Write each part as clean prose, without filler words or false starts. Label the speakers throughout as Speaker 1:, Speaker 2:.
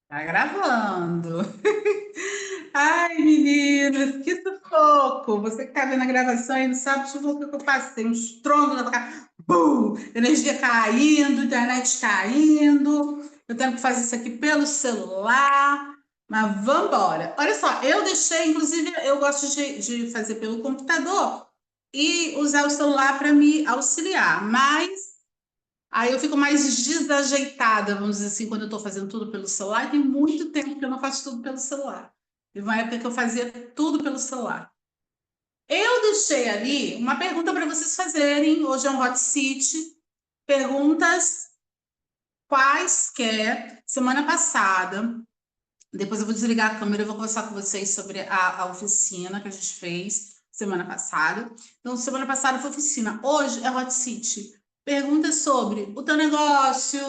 Speaker 1: Tá gravando. Ai, meninas, que sufoco! Você que tá vendo a gravação e não sabe o sufoco que eu passei. Um estrondo na tua cara. Bum! Energia caindo, internet caindo. Eu tenho que fazer isso aqui pelo celular. Mas vamos embora. Olha só, eu deixei, inclusive, eu gosto de fazer pelo computador e usar o celular para me auxiliar. Mas aí eu fico mais desajeitada, vamos dizer assim, quando eu estou fazendo tudo pelo celular. E tem muito tempo que eu não faço tudo pelo celular. Teve uma época que eu fazia tudo pelo celular. Eu deixei ali uma pergunta para vocês fazerem. Hoje é um hot seat. Perguntas quaisquer. Semana passada, depois eu vou desligar a câmera e vou conversar com vocês sobre a oficina que a gente fez semana passada. Então, semana passada foi oficina. Hoje é hot seat. Perguntas sobre o teu negócio,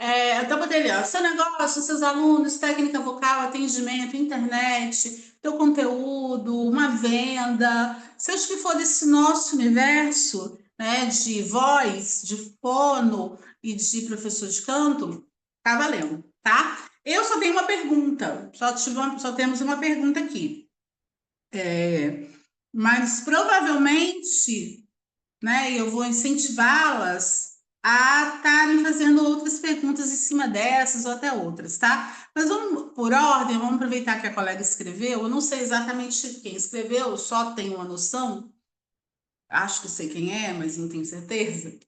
Speaker 1: então, Botelho, seu negócio, seus alunos, técnica vocal, atendimento, internet, teu conteúdo, uma venda, seja o que for desse nosso universo, né, de voz, de fono e de professor de canto, tá valendo, tá? Eu só tenho uma pergunta, só temos uma pergunta aqui. Mas provavelmente, né, eu vou incentivá-las a estarem fazendo outras perguntas em cima dessas ou até outras, tá? Mas vamos por ordem, vamos aproveitar que a colega escreveu. Eu não sei exatamente quem escreveu, eu só tenho uma noção. Acho que sei quem é, mas não tenho certeza.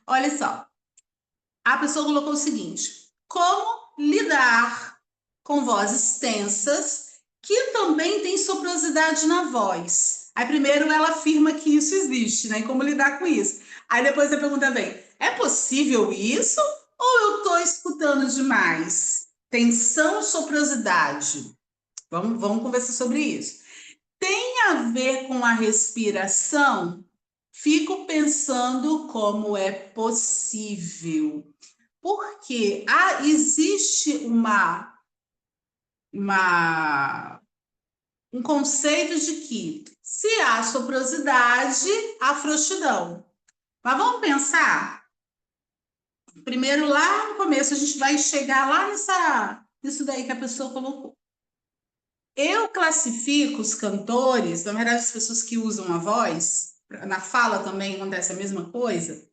Speaker 1: Olha só, a pessoa colocou o seguinte: como lidar com vozes tensas que também tem soprosidade na voz? Aí primeiro ela afirma que isso existe, né? E como lidar com isso? Aí depois a pergunta vem: é possível isso? Ou eu estou escutando demais? Tensão, soprosidade. Vamos conversar sobre isso. Tem a ver com a respiração? Fico pensando como é possível. Porque existe uma, um conceito de que se há soprosidade, há frouxidão. Mas vamos pensar? Primeiro, lá no começo, a gente vai chegar lá nisso daí que a pessoa colocou. Eu classifico os cantores, na verdade, as pessoas que usam a voz, na fala também acontece a mesma coisa.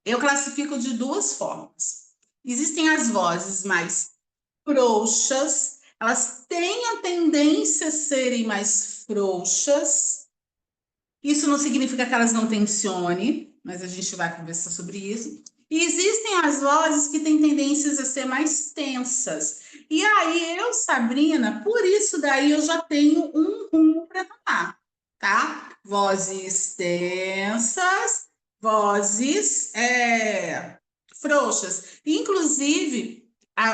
Speaker 1: Eu classifico de duas formas. Existem as vozes mais frouxas, elas têm a tendência a serem mais frouxas. Isso não significa que elas não tensionem, mas a gente vai conversar sobre isso. E existem as vozes que têm tendências a ser mais tensas. E aí, eu, Sabrina, por isso daí eu já tenho um rumo para tomar, tá? Vozes tensas, vozes frouxas. Inclusive,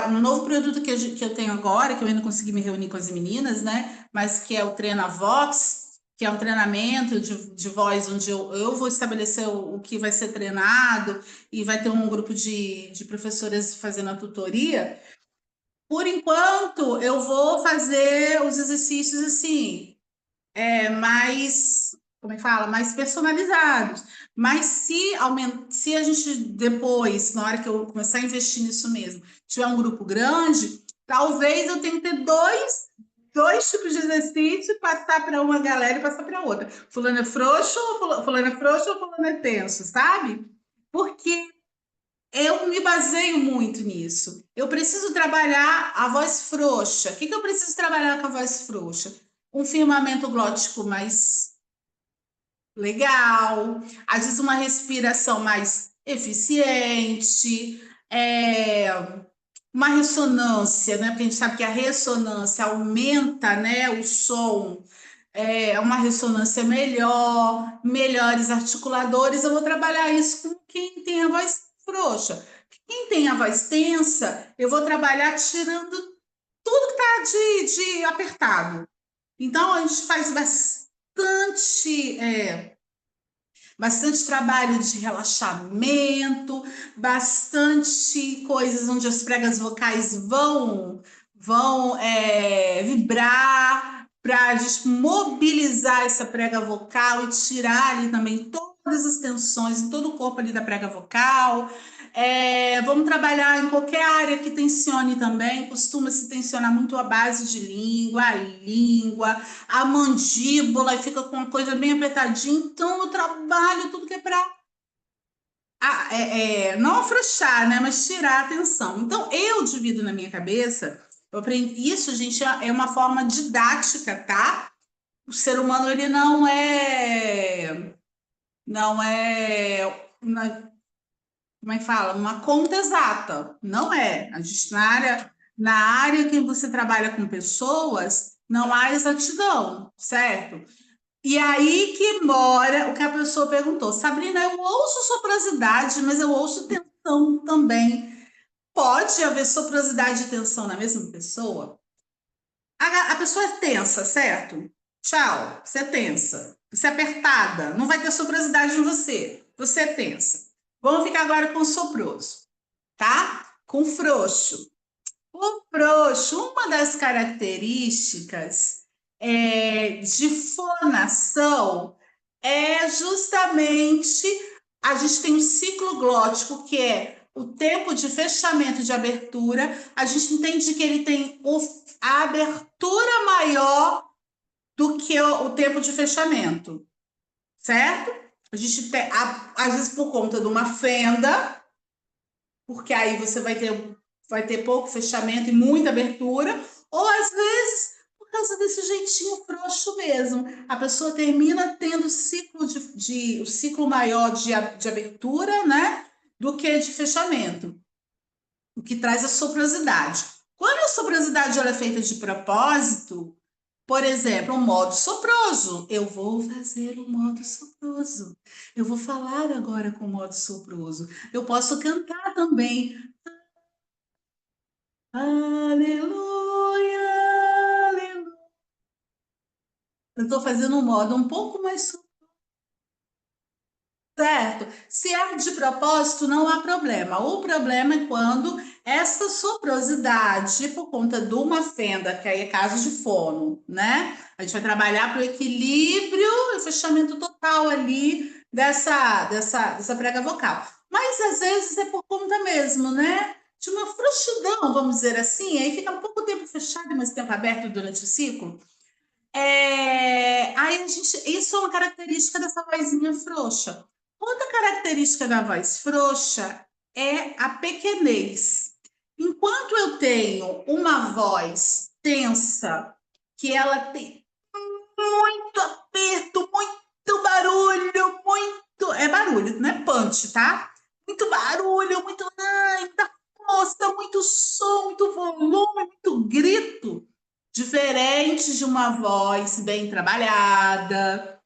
Speaker 1: um novo produto que eu tenho agora, que eu ainda não consegui me reunir com as meninas, né? Mas que é o Treina Vox, que é um treinamento de voz, onde eu vou estabelecer o que vai ser treinado e vai ter um grupo de professoras fazendo a tutoria. Por enquanto, eu vou fazer os exercícios assim, mais, como é que fala? Mais personalizados. Mas se a gente depois, na hora que eu começar a investir nisso mesmo, tiver um grupo grande, talvez eu tenha que ter dois tipos de exercício, passar para uma galera e passar para outra. Fulano é frouxo, fulano é frouxo ou fulano é tenso, sabe? Porque eu me baseio muito nisso. Eu preciso trabalhar a voz frouxa. O que eu preciso trabalhar com a voz frouxa? Um firmamento glótico mais legal, às vezes uma respiração mais eficiente, uma ressonância, né? Porque a gente sabe que a ressonância aumenta, né, o som, uma ressonância melhor, melhores articuladores. Eu vou trabalhar isso com quem tem a voz frouxa. Quem tem a voz tensa, eu vou trabalhar tirando tudo que está de apertado. Então, a gente faz bastante trabalho de relaxamento, bastante coisas onde as pregas vocais vão vibrar para mobilizar essa prega vocal e tirar ali também todo todas as tensões em todo o corpo ali da prega vocal. Vamos trabalhar em qualquer área que tensione também. Costuma se tensionar muito a base de língua, a língua, a mandíbula, e fica com uma coisa bem apertadinha. Então, eu trabalho tudo que é para não afrouxar, né? Mas tirar a atenção. Então, eu divido na minha cabeça. Eu aprendi isso, gente, é uma forma didática, tá? O ser humano ele não é, como é que fala? Uma conta exata. Não é. A gente, na área que você trabalha com pessoas, não há exatidão, certo? E aí que mora o que a pessoa perguntou. Sabrina, eu ouço soprosidade, mas eu ouço tensão também. Pode haver soprosidade e tensão na mesma pessoa? A pessoa é tensa, certo? Tchau, você é tensa. Você é apertada, não vai ter soprosidade em você. Você é tensa. Vamos ficar agora com o soproso, tá? Com o frouxo. O frouxo, uma das características de fonação é justamente a gente tem um ciclo glótico, que é o tempo de fechamento e de abertura. A gente entende que ele tem a abertura maior do que o tempo de fechamento, certo? A gente tem, às vezes, por conta de uma fenda, porque aí você vai ter pouco fechamento e muita abertura, ou às vezes por causa desse jeitinho frouxo mesmo. A pessoa termina tendo o ciclo maior de abertura, né? Do que de fechamento, o que traz a soprosidade. Quando a soprosidade ela é feita de propósito, por exemplo, o modo soproso. Eu vou fazer o modo soproso. Eu vou falar agora com o modo soproso. Eu posso cantar também. Aleluia, aleluia. Eu estou fazendo um modo um pouco mais certo. Se é de propósito, não há problema. O problema é quando essa soprosidade, por conta de uma fenda, que aí é caso de fono, né? A gente vai trabalhar para o equilíbrio e fechamento total ali dessa prega vocal. Mas às vezes é por conta mesmo, né? De uma frouxidão, vamos dizer assim, aí fica um pouco tempo fechado e mais tempo aberto durante o ciclo. Aí isso é uma característica dessa vozinha frouxa. Outra característica da voz frouxa é a pequenez. Enquanto eu tenho uma voz tensa, que ela tem muito aperto, muito barulho, é barulho, não é punch, tá? Muito barulho, muita força, muito som, muito volume, muito grito, diferente de uma voz bem trabalhada,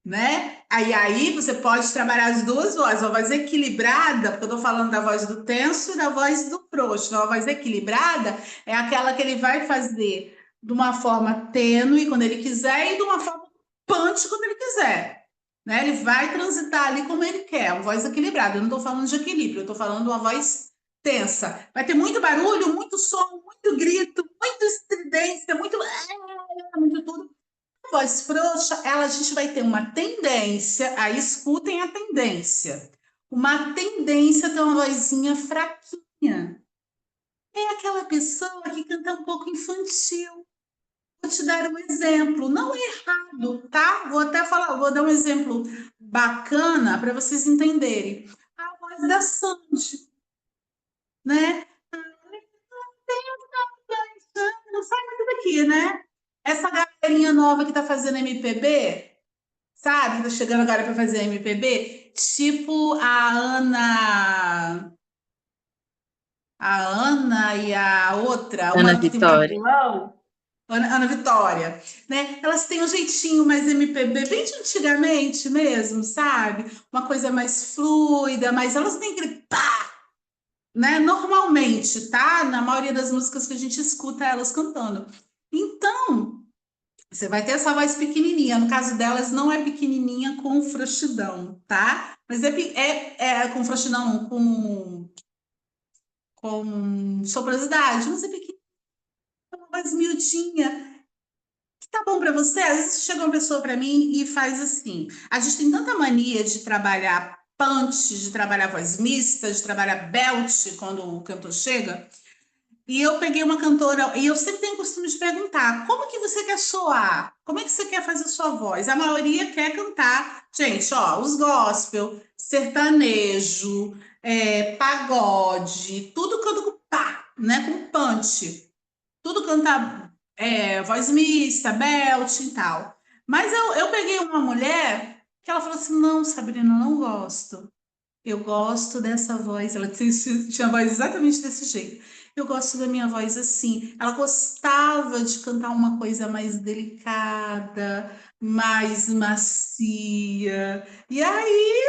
Speaker 1: né? Aí você pode trabalhar as duas vozes, a voz equilibrada, porque eu estou falando da voz do tenso e da voz do frouxo. Então, a voz equilibrada é aquela que ele vai fazer de uma forma tênue quando ele quiser e de uma forma punch quando ele quiser. Né? Ele vai transitar ali como ele quer, uma voz equilibrada. Eu não estou falando de equilíbrio, eu estou falando de uma voz tensa. Vai ter muito barulho, muito som, muito grito, muita estridência, muito tudo. Voz frouxa, a gente vai ter uma tendência, aí escutem a tendência, uma tendência a ter uma vozinha fraquinha. É aquela pessoa que canta um pouco infantil. Vou te dar um exemplo, não é errado, tá? Vou até falar, vou dar um exemplo bacana para vocês entenderem. A voz da Sandy, né? Não sai muito daqui, né? Essa galerinha nova que tá fazendo MPB, sabe? Tá chegando agora para fazer MPB, tipo a Ana e a outra,
Speaker 2: Ana
Speaker 1: uma que tem um
Speaker 2: Vitória.
Speaker 1: cabelão, Ana Vitória, né? Elas têm um jeitinho mais MPB, bem de antigamente mesmo, sabe? Uma coisa mais fluida, mas elas não têm aquele pá, né? Normalmente, tá? Na maioria das músicas que a gente escuta elas cantando. Então, você vai ter essa voz pequenininha. No caso delas, não é pequenininha com frouxidão, tá? Mas é com frouxidão, não, com soprosidade. Mas é pequenininha, uma voz miudinha. Tá bom para você? Às vezes chega uma pessoa para mim e faz assim. A gente tem tanta mania de trabalhar punch, de trabalhar voz mista, de trabalhar belt quando o cantor chega. E eu peguei uma cantora, e eu sempre tenho o costume de perguntar: como que você quer soar? Como é que você quer fazer sua voz? A maioria quer cantar, gente, ó, os gospel, sertanejo, pagode, tudo canta com pá, né? Com punch. Tudo canta voz mista, belt e tal. Mas eu peguei uma mulher que ela falou assim: não, Sabrina, eu não gosto. Eu gosto dessa voz. Ela tinha a voz exatamente desse jeito. Eu gosto da minha voz assim. Ela gostava de cantar uma coisa mais delicada, mais macia. E aí,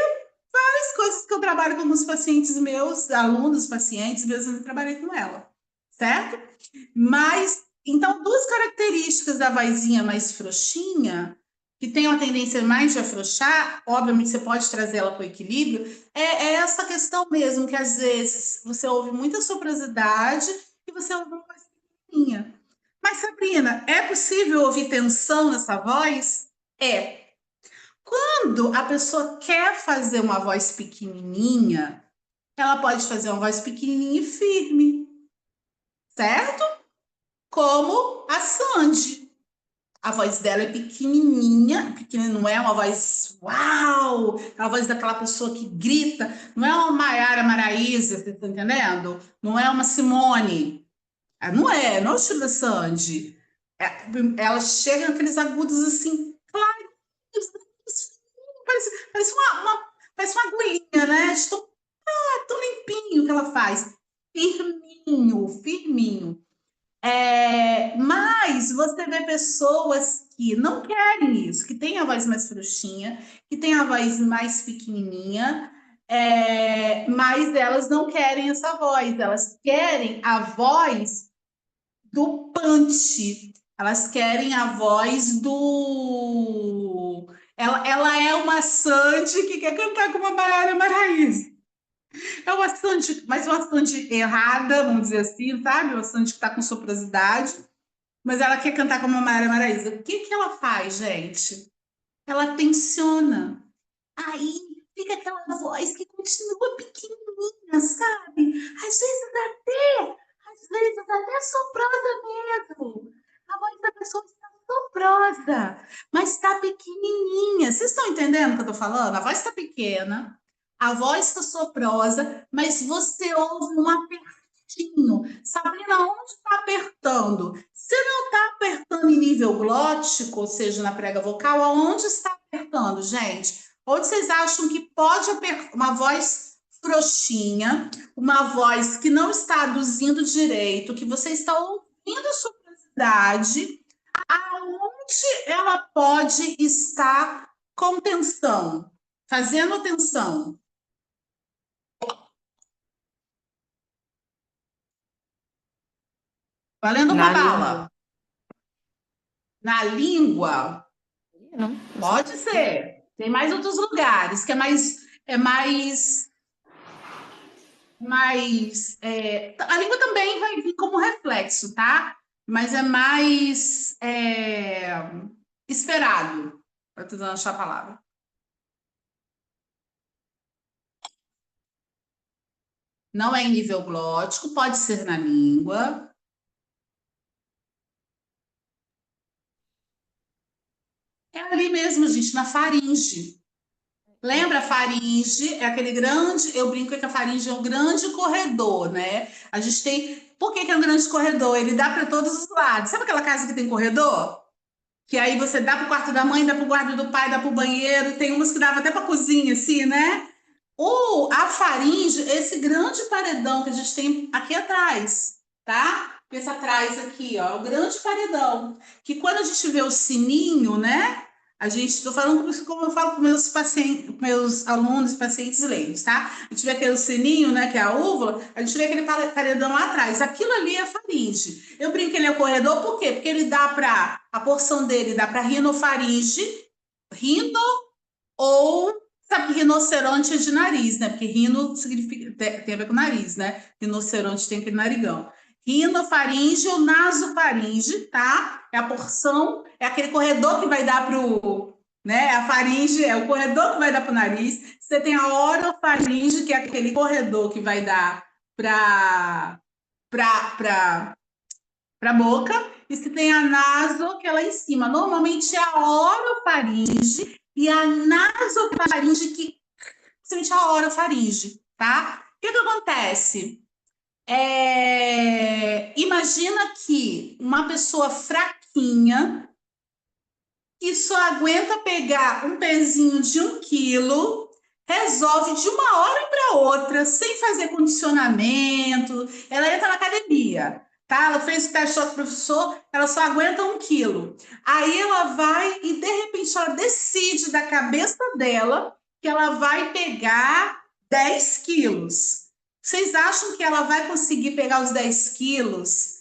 Speaker 1: as coisas que eu trabalho com alguns pacientes meus, alunos, pacientes, mesmo eu trabalhei com ela, certo? Mas, então, duas características da vozinha mais frouxinha, que tem uma tendência mais de afrouxar, obviamente você pode trazer ela para o equilíbrio, é essa questão mesmo, que às vezes você ouve muita soprosidade e você ouve uma voz pequenininha. Mas, Sabrina, é possível ouvir tensão nessa voz? É. Quando a pessoa quer fazer uma voz pequenininha, ela pode fazer uma voz pequenininha e firme, certo? Como a Sandy. A voz dela é pequenininha, pequena, não é uma voz uau, é a voz daquela pessoa que grita, não é uma Maiara Maraíza, você tá entendendo? Não é uma Simone, não é o estilo da Sandy. Ela chega naqueles agudos assim, parece parece uma agulhinha, né? Tão limpinho que ela faz. Firminho, firminho. Mas você vê pessoas que não querem isso, que têm a voz mais frouxinha, que têm a voz mais pequenininha, mas elas não querem essa voz, elas querem a voz do punch, elas querem a voz do. Ela é uma Sandy que quer cantar com uma Maiara Maraíza. É uma Sandy, mas uma Sandy errada, vamos dizer assim, sabe? Uma Sandy que está com soprosidade. Mas ela quer cantar como a Maria Maraíza. O que que ela faz, gente? Ela tensiona. Aí fica aquela voz que continua pequenininha, sabe? Às vezes até soprosa mesmo. A voz da pessoa está soprosa, mas está pequenininha. Vocês estão entendendo o que eu estou falando? A voz está pequena, a voz está soprosa, mas você ouve um apertinho. Sabrina, onde está apertando? Se não está apertando em nível glótico, ou seja, na prega vocal, aonde está apertando, gente? Onde vocês acham que pode apertar uma voz frouxinha, uma voz que não está aduzindo direito, que você está ouvindo a sua necessidade, aonde ela pode estar com tensão, fazendo tensão? Valendo uma
Speaker 2: Na língua.
Speaker 1: bala. Na língua?
Speaker 2: Não sei.
Speaker 1: Pode ser. Tem mais outros lugares que a língua também vai vir como reflexo, tá? Mas é mais esperado. Estou tentando achar a palavra. Não é em nível glótico, pode ser na língua. É ali mesmo, gente, na faringe. Lembra a faringe? É aquele grande. Eu brinco que a faringe é um grande corredor, né? A gente tem. Por que que é um grande corredor? Ele dá para todos os lados. Sabe aquela casa que tem corredor? Que aí você dá para o quarto da mãe, dá para o quarto do pai, dá para o banheiro. Tem umas que dava até para a cozinha, assim, né? A faringe, esse grande paredão que a gente tem aqui atrás, tá? Esse atrás aqui, ó, o grande paredão. Que quando a gente vê o sininho, né? A gente, estou falando como eu falo com meus pacientes, meus alunos, pacientes leigos, tá? A gente vê aquele sininho, né? Que é a úvula, a gente vê aquele paredão lá atrás. Aquilo ali é a faringe. Eu brinco que ele é corredor, por quê? Porque ele dá para, a porção dele dá para rinofaringe, rino ou, sabe que rinoceronte é de nariz, né? Porque rino significa, tem a ver com nariz, né? Rinoceronte tem aquele narigão. rinofaringe ou nasofaringe, tá? É a porção, é aquele corredor que vai dar para o, né? A faringe é o corredor que vai dar para o nariz. Você tem a orofaringe, que é aquele corredor que vai dar para a boca, e você tem a naso, que é lá em cima. Normalmente é a orofaringe e a nasofaringe, que principalmente a orofaringe, tá? O que que acontece? Imagina que uma pessoa fraquinha que só aguenta pegar um pezinho de 1 quilo, resolve de uma hora para outra, sem fazer condicionamento. Ela entra na academia, tá? Ela fez o teste com o professor, ela só aguenta 1 quilo. Aí ela vai e de repente ela decide da cabeça dela que ela vai pegar 10 quilos. Vocês acham que ela vai conseguir pegar os 10 quilos?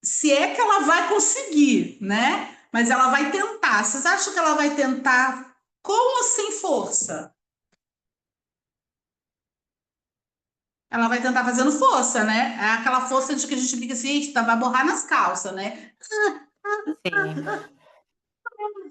Speaker 1: Se é que ela vai conseguir, né? Mas ela vai tentar. Vocês acham que ela vai tentar com ou sem força? Ela vai tentar fazendo força, né? É aquela força de que a gente fica assim, eita, vai borrar nas calças, né?
Speaker 2: Sim.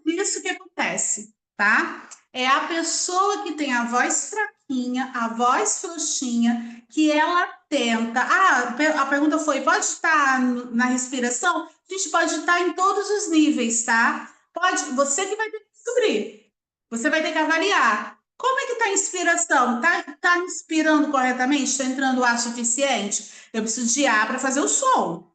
Speaker 1: Isso que acontece, tá? É a pessoa que tem a voz fraquinha, a voz frouxinha, que ela tenta. A pergunta foi: pode estar na respiração? A gente pode estar em todos os níveis, tá? Pode, você que vai ter que descobrir. Você vai ter que avaliar. Como é que tá a inspiração? Tá inspirando corretamente? Está entrando ar suficiente? Eu preciso de ar para fazer o som.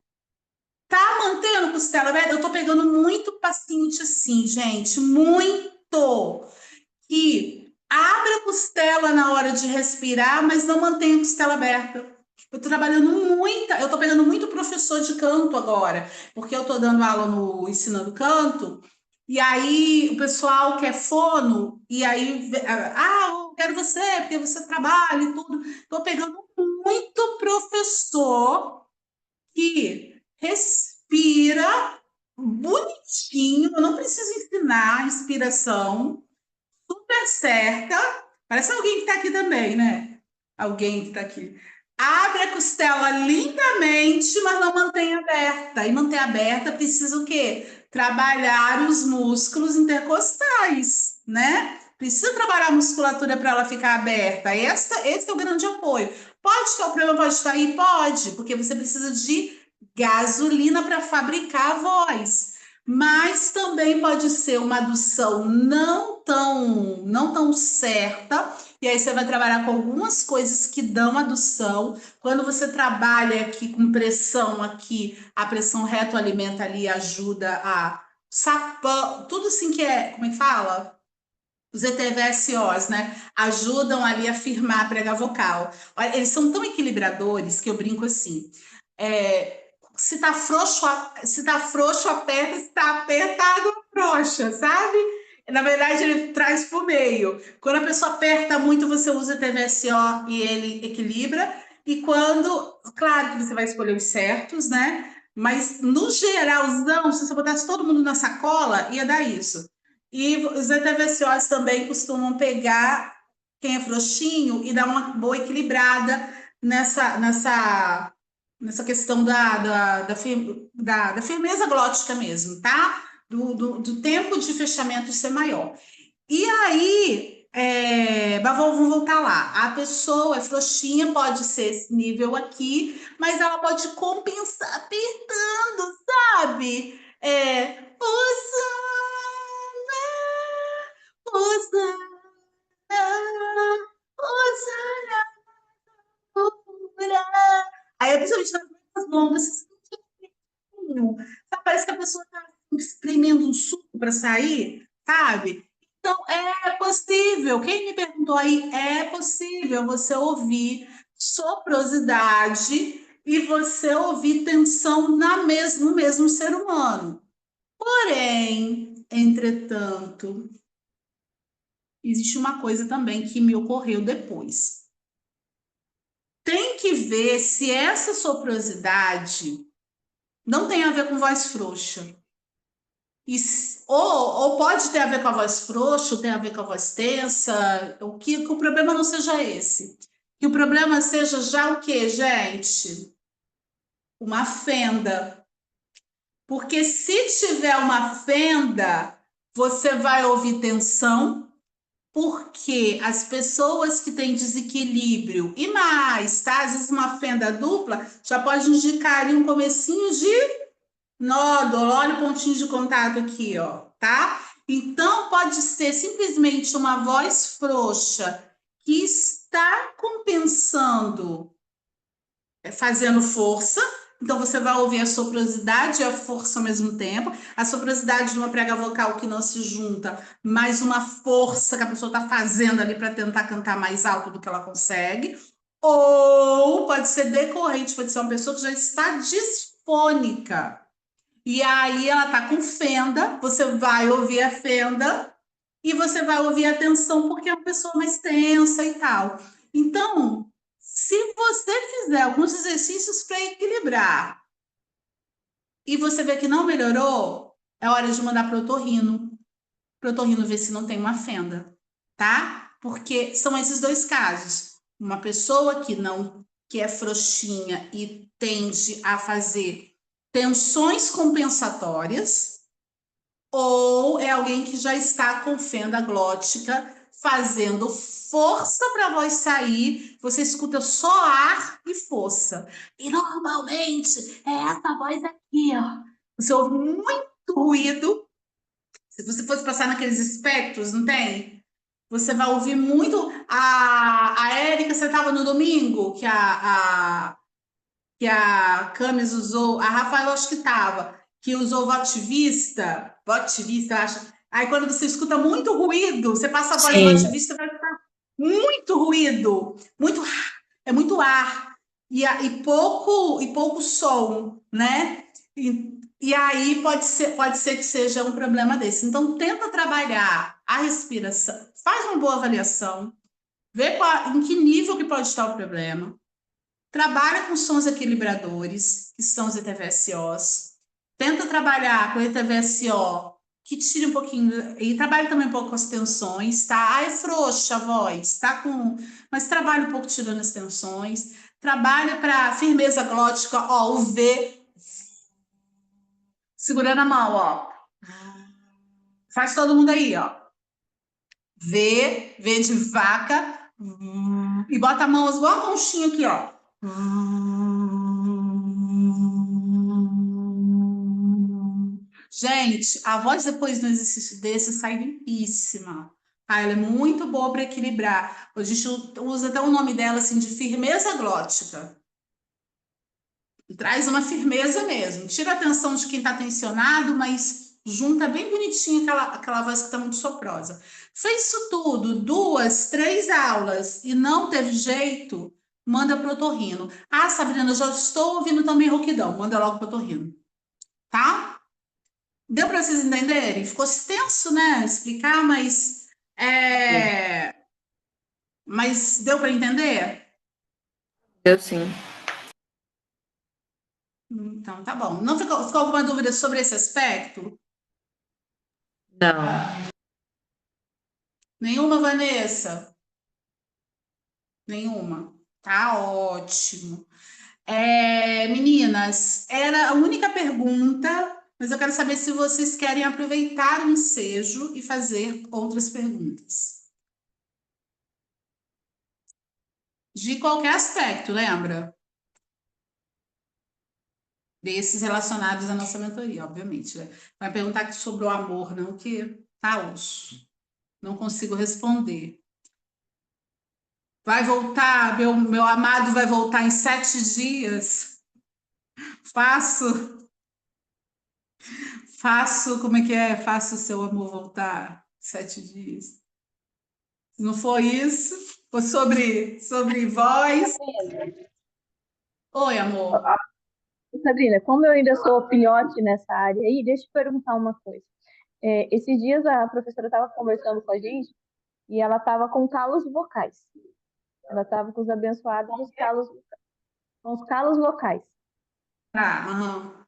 Speaker 1: Tá mantendo costela aberta? Eu tô pegando muito paciente assim, gente, muito. Que abre a costela na hora de respirar, mas não mantém a costela aberta. Eu tô trabalhando muita, eu tô pegando muito professor de canto agora, porque eu tô dando aula no ensinando canto, e aí o pessoal quer fono, e aí, eu quero você, porque você trabalha e tudo. Tô pegando muito professor que respira bonitinho, eu não preciso ensinar a inspiração, super certa. Parece alguém que está aqui também, né? Alguém que está aqui. Abre a costela lindamente, mas não mantém aberta. E manter aberta precisa o quê? Trabalhar os músculos intercostais, né? Precisa trabalhar a musculatura para ela ficar aberta. Esse é o grande apoio. Pode ter o problema, pode estar aí? Pode, porque você precisa de gasolina para fabricar a voz. Mas também pode ser uma adução não tão certa, e aí você vai trabalhar com algumas coisas que dão adução. Quando você trabalha aqui com pressão aqui, a pressão retroalimenta ali ajuda a sapão, tudo assim que é, como é que fala? Os ETVSOs, né? Ajudam ali a firmar a prega vocal. Olha, eles são tão equilibradores que eu brinco assim. Se tá frouxo, aperta, se tá apertado, frouxa, sabe? Na verdade, ele traz para o meio. Quando a pessoa aperta muito, você usa TVSO e ele equilibra. E quando, claro que você vai escolher os certos, né? Mas no geralzão, se você botasse todo mundo na sacola, ia dar isso. E os ETVSOs também costumam pegar quem é frouxinho e dar uma boa equilibrada nessa questão da firmeza glótica mesmo, tá? Do tempo de fechamento ser maior. E aí, mas vamos voltar lá. A pessoa é frouxinha, pode ser esse nível aqui, mas ela pode compensar apertando, sabe? Osana, Osana, Osana. Aí, principalmente nas longas, parece que a pessoa está espremendo um suco para sair, sabe? Então, é possível. Quem me perguntou aí, é possível você ouvir soprosidade e você ouvir tensão no mesmo ser humano. Porém, entretanto, existe uma coisa também que me ocorreu depois. Tem que ver se essa soprosidade não tem a ver com voz frouxa. Ou pode ter a ver com a voz frouxa, ou tem a ver com a voz tensa, que o problema não seja esse. Que o problema seja já o quê, gente? uma fenda. Porque se tiver uma fenda, você vai ouvir tensão, porque as pessoas que têm desequilíbrio e mais, tá? Às vezes uma fenda dupla já pode indicar ali um comecinho de nódulo, olha o pontinho de contato aqui, ó, tá? Então pode ser simplesmente uma voz frouxa que está compensando, fazendo força. Então você vai ouvir a soprosidade e a força ao mesmo tempo. A soprosidade de uma prega vocal que não se junta, mas uma força que a pessoa está fazendo ali para tentar cantar mais alto do que ela consegue. Ou pode ser decorrente, pode ser uma pessoa que já está disfônica. E aí ela tá com fenda, você vai ouvir a fenda e você vai ouvir a tensão porque é uma pessoa mais tensa e tal. Então, se você fizer alguns exercícios para equilibrar e você vê que não melhorou, é hora de mandar para o otorrino. Para o otorrino ver se não tem uma fenda, tá? Porque são esses dois casos. Uma pessoa que é frouxinha e tende a fazer tensões compensatórias, ou é alguém que já está com fenda glótica, fazendo força para a voz sair, você escuta só ar e força. E normalmente é essa voz aqui, ó. Você ouve muito ruído. Se você fosse passar naqueles espectros, não tem? Você vai ouvir muito. A Érica, você estava no domingo, que a Camis usou, a Rafaela acho que estava, que usou votivista, acho. Aí quando você escuta muito ruído, você passa a voz
Speaker 2: Sim,
Speaker 1: votivista, vai ficar muito ruído, muito, é muito ar e pouco som, né? E aí pode ser que seja um problema desse. Então tenta trabalhar a respiração, faz uma boa avaliação, vê em que nível que pode estar o problema. Trabalha com sons equilibradores, que são os ETVSOs. Tenta trabalhar com ETVSO, que tire um pouquinho, e trabalha também um pouco com as tensões, tá? Ah, é frouxa a voz, tá com. Mas trabalha um pouco tirando as tensões. Trabalha para firmeza glótica, ó, o V, segurando a mão, ó. Faz todo mundo aí, ó. V de vaca, e bota a mão igual a conchinha aqui, ó. Gente, a voz depois de um exercício desse sai limpíssima. Ah, ela é muito boa para equilibrar. A gente usa até o nome dela assim de firmeza glótica. Traz uma firmeza mesmo. Tira a atenção de quem está tensionado, mas junta bem bonitinho aquela voz que está muito soprosa. Fez isso tudo, 2, 3 aulas e não teve jeito, manda pro otorrino. Ah, Sabrina, já estou ouvindo também rouquidão. Manda logo pro otorrino, tá? Deu para vocês entenderem? Ficou extenso, né? Explicar,
Speaker 2: sim.
Speaker 1: mas deu para entender?
Speaker 2: Eu sim.
Speaker 1: Então, tá bom. Não ficou alguma dúvida sobre esse aspecto?
Speaker 2: Não.
Speaker 1: Nenhuma, Vanessa? Nenhuma. Tá ótimo. Meninas, era a única pergunta, mas eu quero saber se vocês querem aproveitar o ensejo e fazer outras perguntas. De qualquer aspecto, lembra? Desses relacionados à nossa mentoria, obviamente, né? Vai perguntar sobre o amor, não que tá osso. Não consigo responder. Vai voltar, meu amado vai voltar em 7 dias. Faço, como é que é? Faço o seu amor voltar 7 dias. Não foi isso? Foi sobre voz. Oi, amor.
Speaker 3: Sabrina, como eu ainda sou filhote nessa área aí, deixa eu te perguntar uma coisa. Esses dias a professora estava conversando com a gente e ela estava com calos vocais. Ela estava com os abençoados dos calos, com os calos vocais.
Speaker 1: Tá, aham.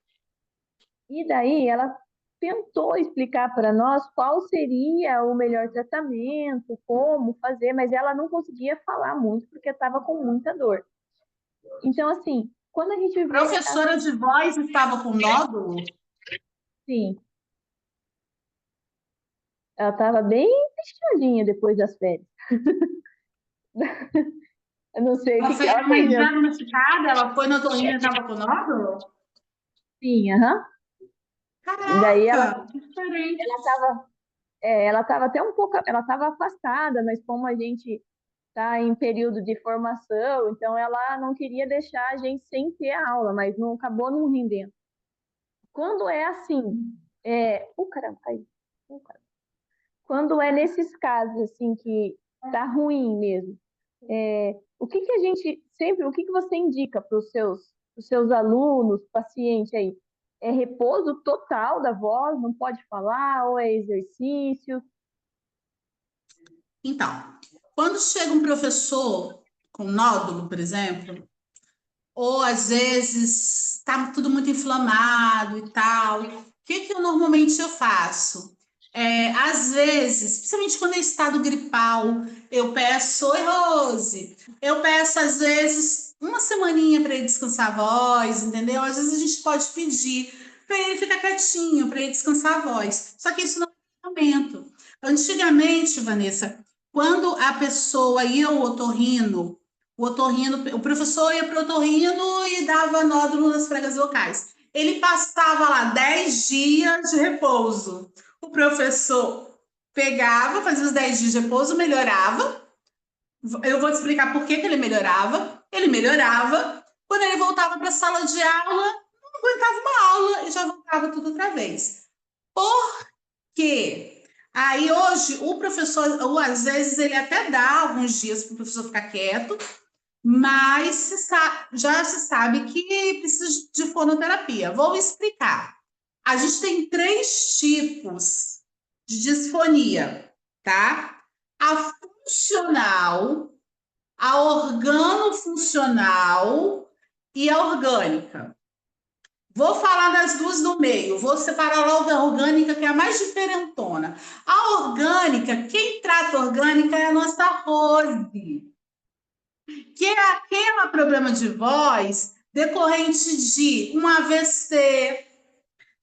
Speaker 3: E daí ela tentou explicar para nós qual seria o melhor tratamento, como fazer, mas ela não conseguia falar muito porque estava com muita dor. Então, assim, Quando a gente vê,
Speaker 1: Professora de voz estava com nódulo?
Speaker 3: sim, ela estava bem fechadinha depois das férias. Eu não sei o
Speaker 1: Ela
Speaker 3: que
Speaker 1: fez
Speaker 3: ela
Speaker 1: uma
Speaker 3: fez.
Speaker 1: diagnosticada, ela foi no otorrino e estava com nódulo?
Speaker 3: Sim, aham. Daí
Speaker 1: Caraca, que diferente.
Speaker 3: ela estava até um pouco, ela estava afastada, mas como a gente está em período de formação, então ela não queria deixar a gente sem ter a aula, mas não acabou não rendendo. Quando é assim, caramba, caiu. Caramba. Quando é nesses casos assim que tá ruim mesmo, o que a gente sempre, o que você indica para os seus alunos, paciente aí? É repouso total da voz, não pode falar, ou é exercício?
Speaker 1: Então, quando chega um professor com nódulo, por exemplo, ou às vezes está tudo muito inflamado e tal, o que que eu normalmente eu faço? Às vezes, principalmente quando é estado gripal, eu peço, oi Rose, eu peço às vezes uma semaninha para ele descansar a voz, entendeu? Às vezes a gente pode pedir para ele ficar quietinho, para ele descansar a voz. Só que isso não é momento. Antigamente, Vanessa, quando a pessoa ia ao otorrino, o professor ia para o otorrino e dava nódulo nas pregas vocais. Ele passava lá 10 dias de repouso. O professor pegava, fazia os 10 dias de repouso, melhorava. Eu vou te explicar por que que ele melhorava. Ele melhorava. Quando ele voltava para a sala de aula, não aguentava uma aula e já voltava tudo outra vez. Por quê? Aí hoje o professor, ou às vezes ele até dá alguns dias para o professor ficar quieto, mas já se sabe que precisa de fonoterapia. Vou explicar. A gente tem 3 tipos de disfonia, tá? A funcional, a organofuncional e a orgânica. Vou falar das duas do meio, vou separar logo a orgânica, que é a mais diferentona. A orgânica, quem trata a orgânica é a nossa Rose, que é aquele problema de voz decorrente de um AVC,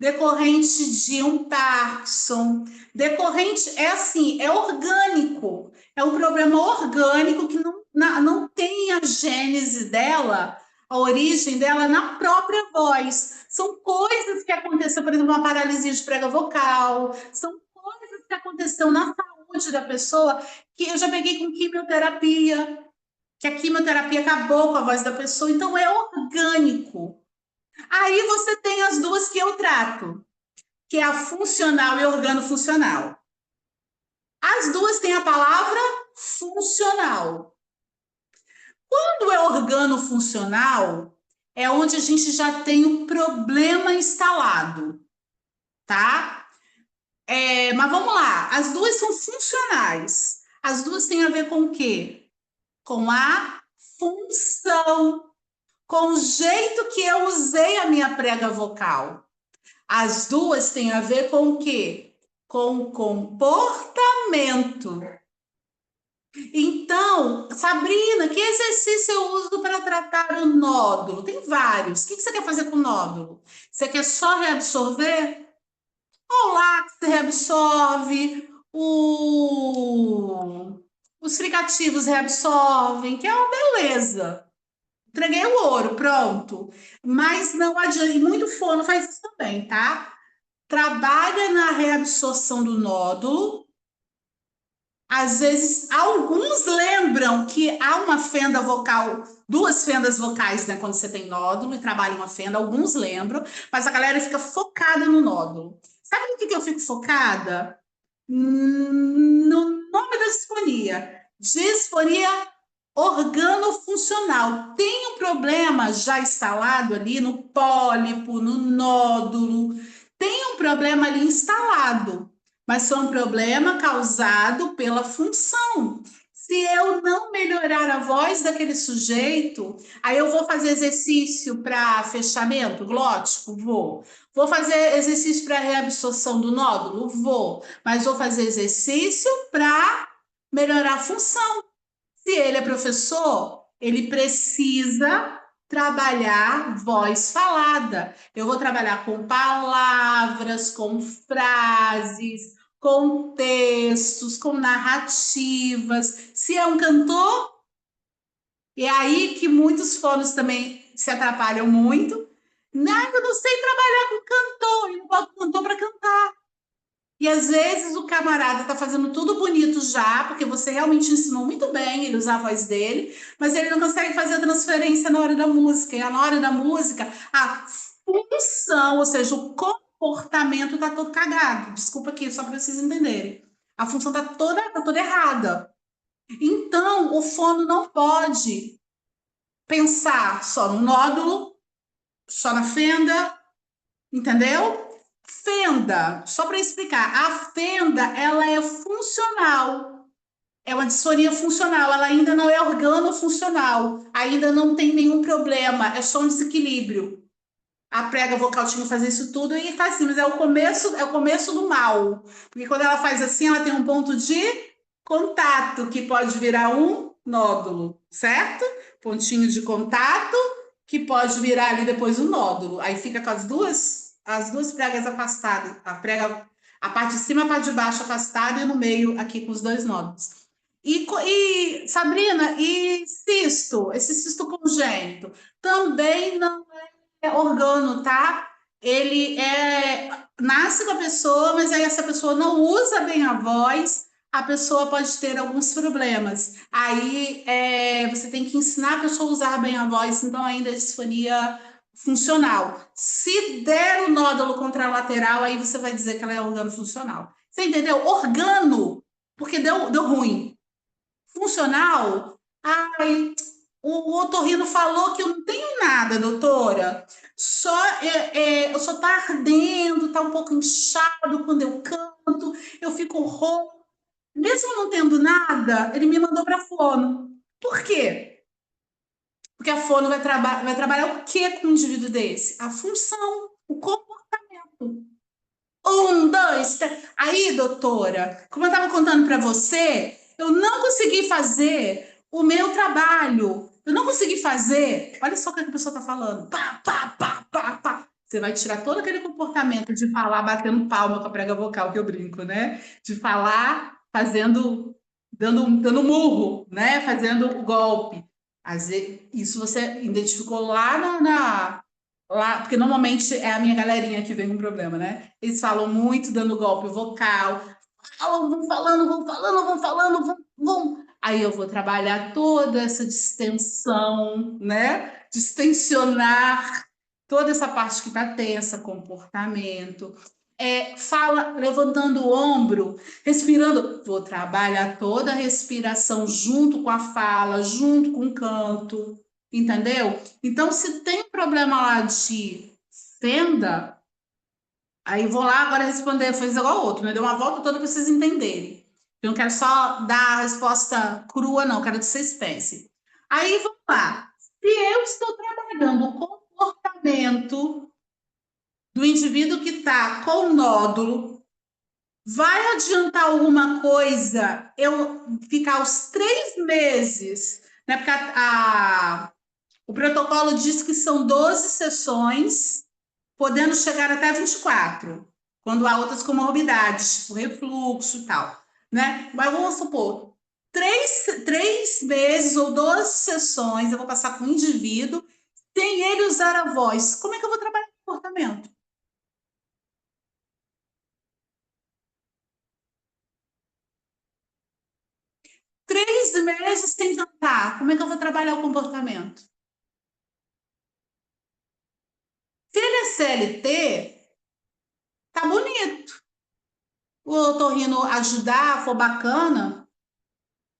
Speaker 1: decorrente de um Parkinson, decorrente, é assim, é orgânico, é um problema orgânico que não tem a gênese dela, a origem dela na própria voz. São coisas que aconteceram, por exemplo, uma paralisia de prega vocal, são coisas que aconteceram na saúde da pessoa que eu já peguei com quimioterapia, que a quimioterapia acabou com a voz da pessoa, então é orgânico. Aí você tem as duas que eu trato, que é a funcional e organofuncional. As duas têm a palavra funcional. Quando é organofuncional, é onde a gente já tem o problema instalado, tá? Mas vamos lá, as duas são funcionais. As duas têm a ver com o quê? Com a função, com o jeito que eu usei a minha prega vocal. As duas têm a ver com o quê? Com comportamento. Então, Sabrina, que exercício eu uso para tratar o nódulo? Tem vários. O que você quer fazer com o nódulo? Você quer só reabsorver? O láx reabsorve, os fricativos reabsorvem, que é uma beleza. Entreguei o ouro, pronto. Mas não adianta, e muito fono faz isso também, tá? Trabalha na reabsorção do nódulo. Às vezes, alguns lembram que há uma fenda vocal, duas fendas vocais, né? Quando você tem nódulo e trabalha uma fenda, alguns lembram, mas a galera fica focada no nódulo. Sabe no que eu fico focada? No nome da disfonia. Disfonia organofuncional. Tem um problema já instalado ali no pólipo, no nódulo. Tem um problema ali instalado, mas foi um problema causado pela função. Se eu não melhorar a voz daquele sujeito, aí eu vou fazer exercício para fechamento glótico? Vou. Vou fazer exercício para reabsorção do nódulo? Vou. Mas vou fazer exercício para melhorar a função. Se ele é professor, ele precisa trabalhar voz falada. Eu vou trabalhar com palavras, com frases, com textos, com narrativas. Se é um cantor, é aí que muitos fonos também se atrapalham muito. Não, eu não sei trabalhar com cantor, eu não boto cantor para cantar. E às vezes o camarada está fazendo tudo bonito já, porque você realmente ensinou muito bem ele usar a voz dele, mas ele não consegue fazer a transferência na hora da música. E na hora da música, a função, ou seja, o comportamento está todo cagado. Desculpa aqui, só para vocês entenderem. A função está toda errada. Então, o fono não pode pensar só no nódulo, só na fenda, entendeu? Fenda, só para explicar, a fenda ela é funcional, é uma disfonia funcional, ela ainda não é organofuncional, ainda não tem nenhum problema, é só um desequilíbrio. A prega vocal tinha que fazer isso tudo e faz assim, mas é o começo do mal, porque quando ela faz assim, ela tem um ponto de contato que pode virar um nódulo, certo? Pontinho de contato que pode virar ali depois um nódulo. Aí fica com as duas pregas afastadas, a parte de cima e a parte de baixo afastada e no meio aqui com os dois nódulos. E Sabrina, e cisto, esse cisto congênito, também não é organo, tá? Ele nasce com a pessoa, mas aí essa pessoa não usa bem a voz, a pessoa pode ter alguns problemas. Aí você tem que ensinar a pessoa a usar bem a voz, então ainda é disfonia funcional. Se der o nódulo contralateral, aí você vai dizer que ela é organo funcional. Você entendeu? Organo, porque deu ruim. Funcional, ai, o otorrino falou que eu não tenho nada, doutora. Eu só tá ardendo, tá um pouco inchado quando eu canto, eu fico rouco. Mesmo não tendo nada, ele me mandou para fono. Por quê? Porque a fono vai trabalhar o que com um indivíduo desse? A função, o comportamento. Um, dois, três. Aí, doutora, como eu estava contando para você, eu não consegui fazer o meu trabalho. Eu não consegui fazer. Olha só o que a pessoa está falando. Pá, pá, pá, pá, pá. Você vai tirar todo aquele comportamento de falar batendo palma com a prega vocal, que eu brinco, né? De falar fazendo, dando murro, né? Fazendo o golpe. Isso você identificou lá lá, porque normalmente é a minha galerinha que vem com problema, né? Eles falam muito dando golpe vocal, falam, vão falando, vão falando, vão falando, vão. Aí eu vou trabalhar toda essa distensão, né? Distensionar toda essa parte que está tensa, comportamento. Fala levantando o ombro, respirando. Vou trabalhar toda a respiração junto com a fala, junto com o canto, entendeu? Então, se tem problema lá de fenda, aí vou lá agora responder, fez igual ao outro, né? Deu uma volta toda para vocês entenderem. Eu não quero só dar a resposta crua, não, quero que vocês pensem. Aí vamos lá. Se eu estou trabalhando o comportamento do indivíduo que está com nódulo, vai adiantar alguma coisa eu ficar os 3 meses, né? Porque o protocolo diz que são 12 sessões, podendo chegar até 24, quando há outras comorbidades, tipo refluxo e tal, né? Mas vamos supor, 3 meses ou 12 sessões eu vou passar com o indivíduo sem ele usar a voz. Como é que eu vou trabalhar o comportamento? 3 meses sem cantar, como é que eu vou trabalhar o comportamento? Se ele é CLT, tá bonito. O otorrino ajudar, for bacana.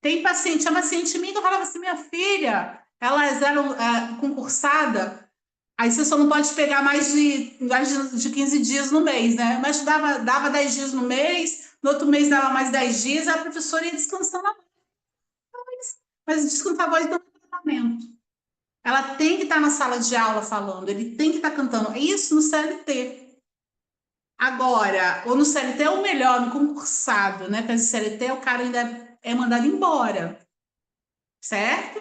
Speaker 1: Tem paciente, tinha paciente minha que eu falava assim, minha filha, elas eram concursada, aí você só não pode pegar mais de 15 dias no mês, né? Mas dava 10 dias no mês, no outro mês dava mais 10 dias, a professora ia descansando a voz. Mas descansar a voz do tratamento. Ela tem que estar na sala de aula falando, ele tem que estar cantando. É isso no CLT. Agora, ou no CLT é o melhor, no concursado, né? Porque no CLT o cara ainda é mandado embora, certo?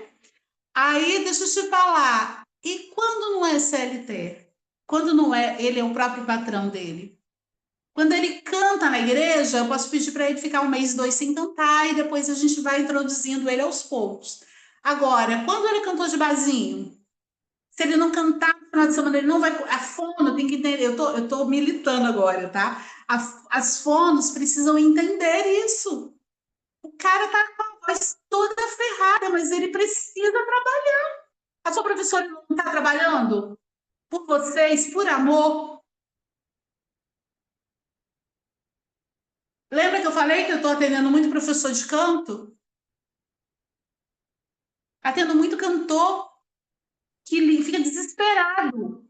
Speaker 1: Aí, deixa eu te falar. E CLT? Quando não é, ele é o próprio patrão dele. Quando ele canta na igreja, eu posso pedir para ele ficar um mês, dois sem cantar, e depois a gente vai introduzindo ele aos poucos. Agora, quando ele cantou de barzinho, se ele não cantar no final de semana, ele não vai. A fono tem que entender. Eu tô militando agora, tá? As fonos precisam entender isso. O cara tá com a voz toda ferrada, mas ele precisa trabalhar. A sua professora não está trabalhando por vocês, por amor. Lembra que eu falei que eu estou atendendo muito professor de canto? Atendo muito cantor que fica desesperado.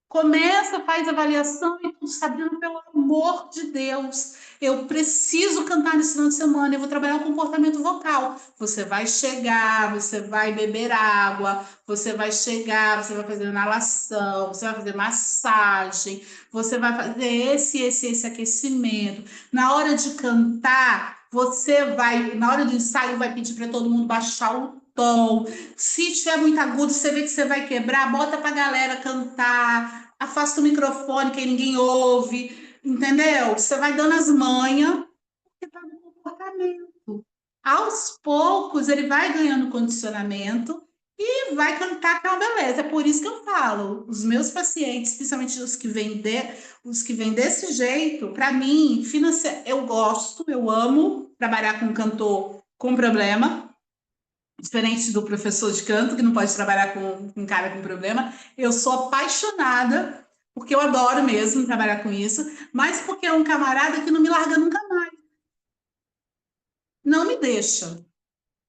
Speaker 1: Começa, faz avaliação e tudo, Sabrina, pelo amor de Deus, eu preciso cantar nesse final de semana, eu vou trabalhar o comportamento vocal. Você vai chegar, você vai beber água, você vai chegar, você vai fazer inalação, você vai fazer massagem, você vai fazer esse aquecimento. Na hora de cantar, você vai, na hora do ensaio, vai pedir para todo mundo baixar o tom. Se tiver muito agudo, você vê que você vai quebrar, bota para a galera cantar, afasta o microfone que ninguém ouve, entendeu? Você vai dando as manhas, porque tá no comportamento. Aos poucos, ele vai ganhando condicionamento e vai cantar que é uma beleza. É por isso que eu falo, os meus pacientes, principalmente os que vêm desse jeito, para mim, eu gosto, eu amo trabalhar com um cantor com problema, diferente do professor de canto, que não pode trabalhar com um cara com problema. Eu sou apaixonada, porque eu adoro mesmo trabalhar com isso, mas porque é um camarada que não me larga nunca mais. Não me deixa.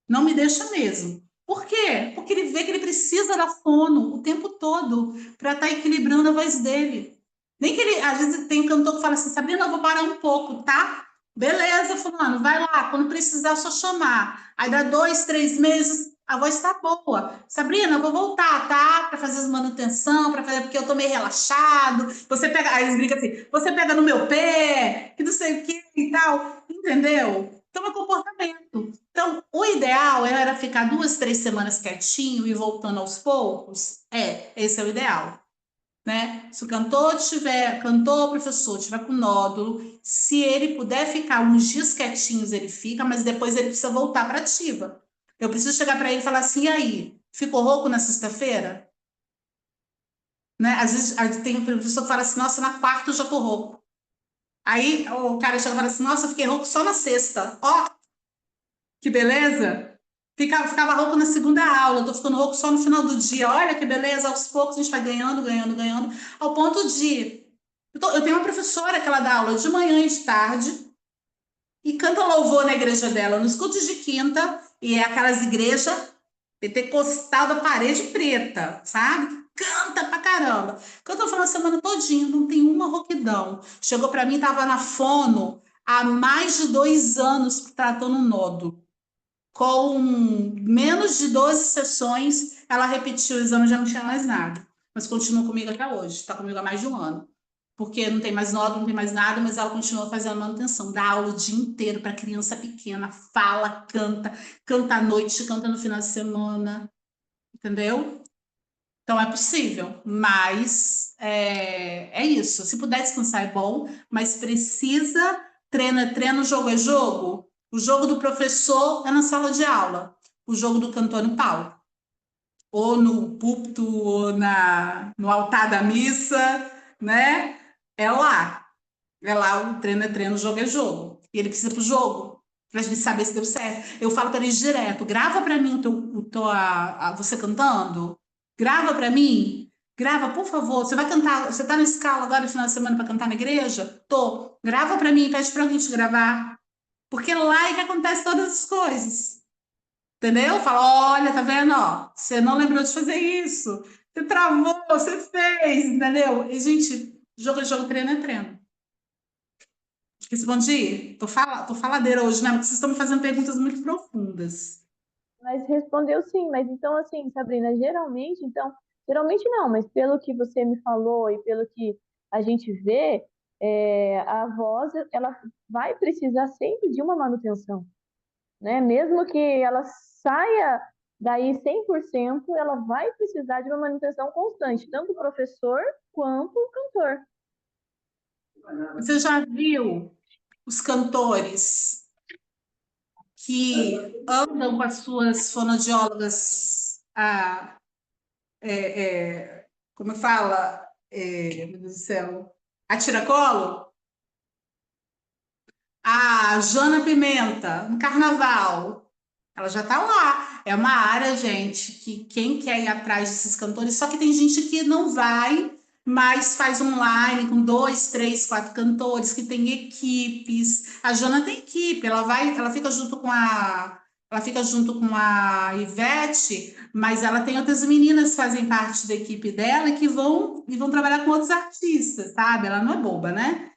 Speaker 1: Não me deixa mesmo. Por quê? Porque ele vê que ele precisa da fono o tempo todo para estar equilibrando a voz dele. Nem que ele, às vezes, tem um cantor que fala assim: Sabrina, eu vou parar um pouco, tá? Beleza, fulano, vai lá, quando precisar, é só chamar. Aí dá 2, 3 meses, a voz está boa. Sabrina, eu vou voltar, tá? Para fazer as manutenção, para fazer, porque eu tô meio relaxado. Você pega, aí eles brincam assim: você pega no meu pé, que não sei o que e tal. Entendeu? Então é comportamento. Então, o ideal era ficar 2, 3 semanas quietinho e voltando aos poucos. Esse é o ideal, né? Se o cantor, professor, tiver com nódulo, se ele puder ficar uns dias quietinhos, ele fica, mas depois ele precisa voltar para ativa. Eu preciso chegar para ele e falar assim: e aí, ficou rouco na sexta-feira? Né? Às vezes tem um professor que fala assim: nossa, na quarta eu já tô rouco. Aí o cara chega e fala assim: nossa, eu fiquei rouco só na sexta. Ó, que beleza! Ficava rouco na segunda aula, tô ficando rouco só no final do dia. Olha que beleza, aos poucos a gente vai ganhando, ganhando, ganhando, ao ponto de. Eu tenho uma professora que ela dá aula de manhã e de tarde e canta louvor na igreja dela, nos cultos de quinta, e é aquelas igrejas pentecostal da parede preta, sabe? Canta pra caramba. Canta o final de semana todinho, não tem uma rouquidão. Chegou pra mim, tava na fono há mais de 2 anos tratando um nódulo. Com menos de 12 sessões, ela repetiu o exame, já não tinha mais nada. Mas continua comigo até hoje, está comigo há mais de um ano. Porque não tem mais nódulo, não tem mais nada, mas ela continua fazendo manutenção. Dá aula o dia inteiro para criança pequena, fala, canta, canta à noite, canta no final de semana, entendeu? Então é possível, mas é isso. Se puder descansar é bom, mas precisa, treina, treina, o jogo é jogo. O jogo do professor é na sala de aula, o jogo do cantor no palco, ou no púlpito, ou no altar da missa, né? É lá. É lá o treino é treino, o jogo é jogo. E ele precisa pro jogo, pra gente saber se deu certo. Eu falo para eles direto: grava para mim você cantando, grava para mim, grava, por favor. Você vai cantar, você tá na escala agora no final de semana para cantar na igreja? Tô. Grava para mim, pede para alguém te gravar. Porque lá é que acontece todas as coisas. Entendeu? Fala: olha, tá vendo? Ó, você não lembrou de fazer isso. Você travou, você fez, entendeu? E, gente, jogo é jogo, treino é treino. Respondi? Tô faladeira hoje, né? Porque vocês estão me fazendo perguntas muito profundas.
Speaker 3: Mas respondeu sim, mas então assim, Sabrina, geralmente não, mas pelo que você me falou e pelo que a gente vê, a voz, ela vai precisar sempre de uma manutenção, né? Mesmo que ela saia daí 100% ela vai precisar de uma manutenção constante, tanto o professor quanto o cantor.
Speaker 1: Você já viu os cantores que andam com as suas fonoaudiólogas, como fala? Meu Deus do céu, a tiracolo? A Joana Pimenta, no carnaval. Ela já está lá. É uma área, gente, que quem quer ir atrás desses cantores, só que tem gente que não vai, mas faz online com 2, 3, 4 cantores que tem equipes. A Jana tem equipe, ela vai, ela fica junto com a Ivete, mas ela tem outras meninas que fazem parte da equipe dela e vão trabalhar com outros artistas, sabe? Ela não é boba, né?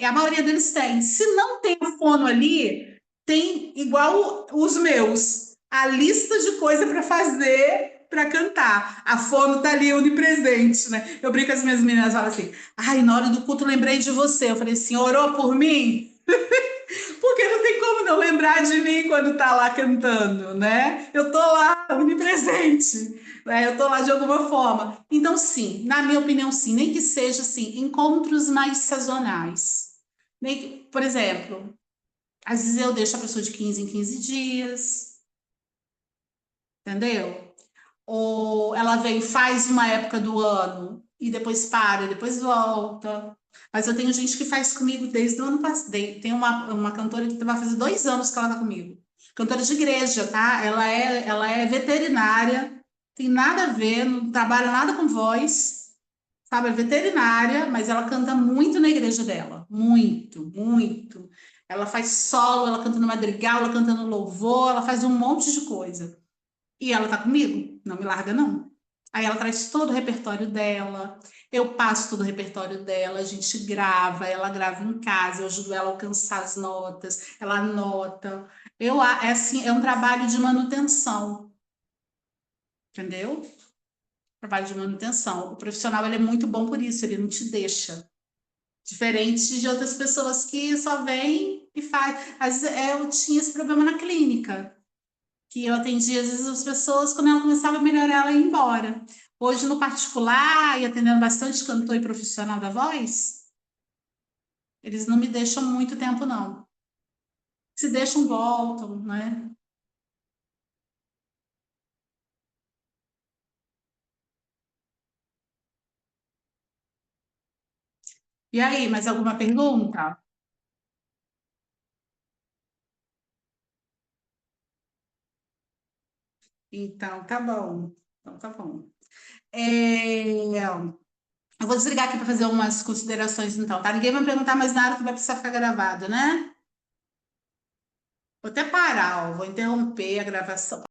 Speaker 1: A maioria deles tem. Se não tem o fono ali, tem igual os meus, a lista de coisa para fazer para cantar. A fono tá ali onipresente, né? Eu brinco com as minhas meninas, falam assim: ai, na hora do culto lembrei de você. Eu falei assim: orou por mim? Porque não tem como não lembrar de mim quando tá lá cantando, né? Eu tô lá, onipresente, né? Eu tô lá de alguma forma. Então, sim, na minha opinião, sim, nem que seja assim, encontros mais sazonais. Por exemplo, às vezes eu deixo a pessoa de 15 em 15 dias, entendeu? Ou ela vem, faz uma época do ano e depois para, e depois volta. Mas eu tenho gente que faz comigo desde o ano passado. Tem uma cantora que vai fazer 2 anos que ela tá comigo. Cantora de igreja, tá? Ela é veterinária, tem nada a ver, não trabalha nada com voz, sabe? É veterinária, mas ela canta muito na igreja dela. Muito, muito. Ela faz solo, ela canta no madrigal, ela canta no louvor, ela faz um monte de coisa. E ela tá comigo, não me larga, não. Aí ela traz todo o repertório dela, eu passo todo o repertório dela, a gente grava, ela grava em casa, eu ajudo ela a alcançar as notas, ela anota. É assim, é um trabalho de manutenção, entendeu? Trabalho de manutenção. O profissional ele é muito bom por isso, ele não te deixa. Diferente de outras pessoas que só vêm e faz. Às vezes, eu tinha esse problema na clínica que eu atendia às vezes as pessoas, quando ela começava a melhorar, ela ia embora. Hoje, no particular, e atendendo bastante cantor e profissional da voz, eles não me deixam muito tempo, não. Se deixam, voltam, né? E aí, mais alguma pergunta? Então, tá bom. Então, tá bom. Eu vou desligar aqui para fazer umas considerações, então, tá? Ninguém vai perguntar mais nada que vai precisar ficar gravado, né? Vou até parar, ó. Vou interromper a gravação.